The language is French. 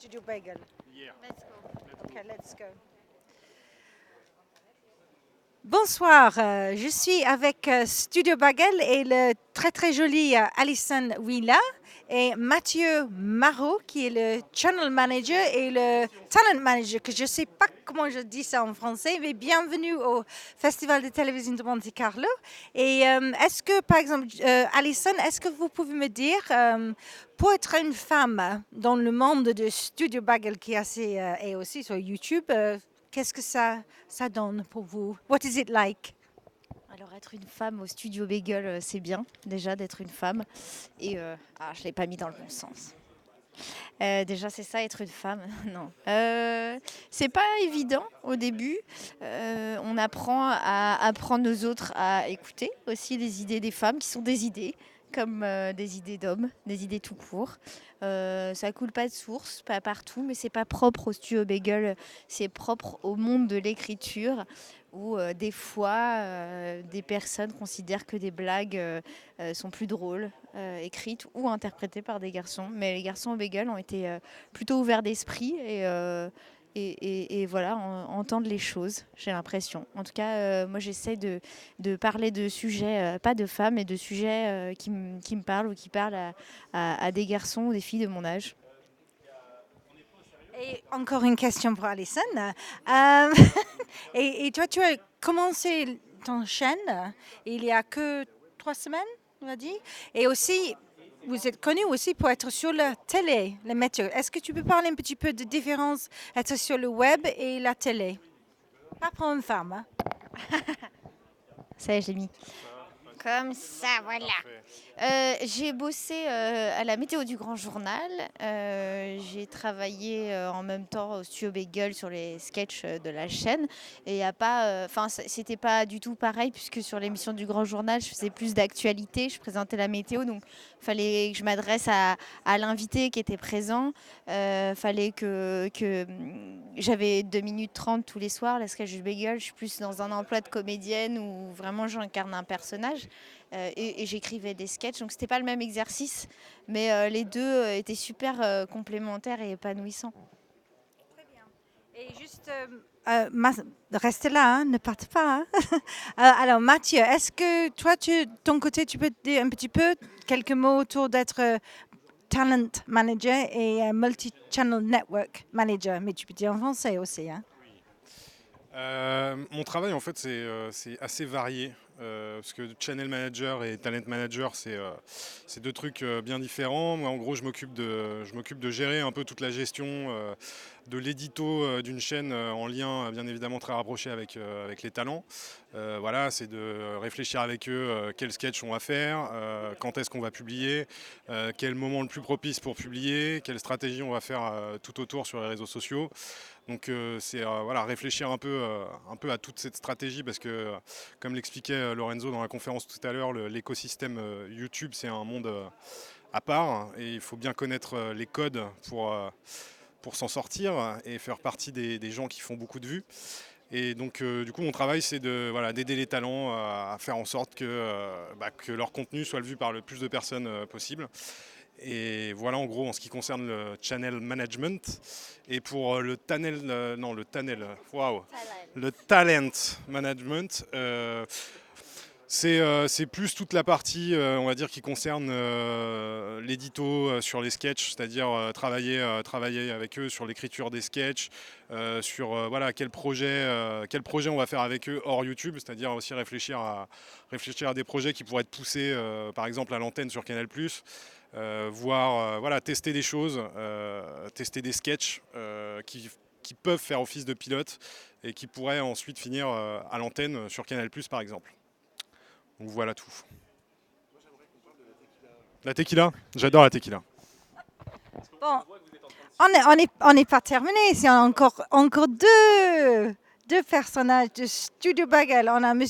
Studio Bagel. Yeah. Let's go. Okay, let's go. Bonsoir, je suis avec Studio Bagel et le très très joli Alison Wheeler et Mathieu Marot qui est le Channel Manager et le Talent Manager, que je ne sais pas comment je dis ça en français, mais bienvenue au Festival de télévision de Monte Carlo. Et est-ce que, par exemple, Alison, est-ce que vous pouvez me dire, pour être une femme dans le monde de Studio Bagel qui est assez, et aussi sur YouTube, qu'est-ce que ça donne pour vous? What is it like? Alors être une femme au studio Bagel, c'est bien déjà d'être une femme. Et je l'ai pas mis dans le bon sens. Déjà c'est ça être une femme, non. C'est pas évident au début. On apprend à apprendre aux autres à écouter aussi les idées des femmes qui sont des idées comme des idées d'hommes, des idées tout court. Ça coule pas de source, pas partout, mais c'est pas propre au studio Bagel, c'est propre au monde de l'écriture où des fois des personnes considèrent que des blagues sont plus drôles écrites ou interprétées par des garçons. Mais les garçons au Bagel ont été plutôt ouverts d'esprit et voilà, entendre les choses, j'ai l'impression. En tout cas, moi j'essaie de parler de sujets, pas de femmes, mais de sujets qui me parlent ou qui parlent à des garçons ou des filles de mon âge. Et encore une question pour Alison. Et toi, tu as commencé ton chaîne il y a que 3 semaines, on va dire. Et aussi, vous êtes connu aussi pour être sur la télé, les métiers. Est-ce que tu peux parler un petit peu de différence être sur le web et la télé? Pas pour une femme. Hein? Ça y est, je l'ai mis. Comme ça, voilà. J'ai bossé à la météo du Grand Journal. J'ai travaillé en même temps au studio Bagel sur les sketchs de la chaîne. Et y a pas, c'était pas du tout pareil puisque sur l'émission du Grand Journal, je faisais plus d'actualité, je présentais la météo, donc fallait que je m'adresse à l'invité qui était présent. Fallait que j'avais 2 minutes 30 tous les soirs. La sketch du Bagel, je suis plus dans un emploi de comédienne où vraiment j'incarne un personnage. Et j'écrivais des sketchs, donc c'était pas le même exercice, mais les deux étaient super complémentaires et épanouissants. Très bien. Et juste, restez là, hein, ne partez pas. Hein. Alors Mathieu, est-ce que toi, ton côté, tu peux dire un petit peu quelques mots autour d'être talent manager et multi-channel network manager, mais tu peux dire en français aussi. Hein. Mon travail, en fait, c'est assez varié. Parce que channel manager et talent manager, c'est deux trucs bien différents. Moi, en gros, je m'occupe de gérer un peu toute la gestion de l'édito d'une chaîne en lien, bien évidemment, très rapproché avec les talents. Voilà, c'est de réfléchir avec eux quel sketch on va faire, quand est-ce qu'on va publier, quel moment le plus propice pour publier, quelle stratégie on va faire tout autour sur les réseaux sociaux. Donc c'est voilà, réfléchir un peu à toute cette stratégie parce que comme l'expliquait Lorenzo dans la conférence tout à l'heure, l'écosystème YouTube c'est un monde à part et il faut bien connaître les codes pour s'en sortir et faire partie des gens qui font beaucoup de vues. Et donc du coup mon travail c'est d'aider les talents à faire en sorte que leur contenu soit vu par le plus de personnes possible. Et voilà en gros en ce qui concerne le channel management. Et pour le talent management, c'est plus toute la partie, on va dire, qui concerne l'édito sur les sketchs, c'est-à-dire travailler avec eux sur l'écriture des sketchs, sur voilà, quel projet on va faire avec eux hors YouTube, c'est-à-dire aussi réfléchir à des projets qui pourraient être poussés, par exemple, à l'antenne sur Canal+. Voir voilà, tester des choses, tester des sketchs qui peuvent faire office de pilote et qui pourraient ensuite finir à l'antenne sur Canal+, par exemple. Donc voilà tout. La tequila, j'adore la tequila. Bon, on n'est pas terminé. C'est encore deux personnages de Studio Bagel. On a Monsieur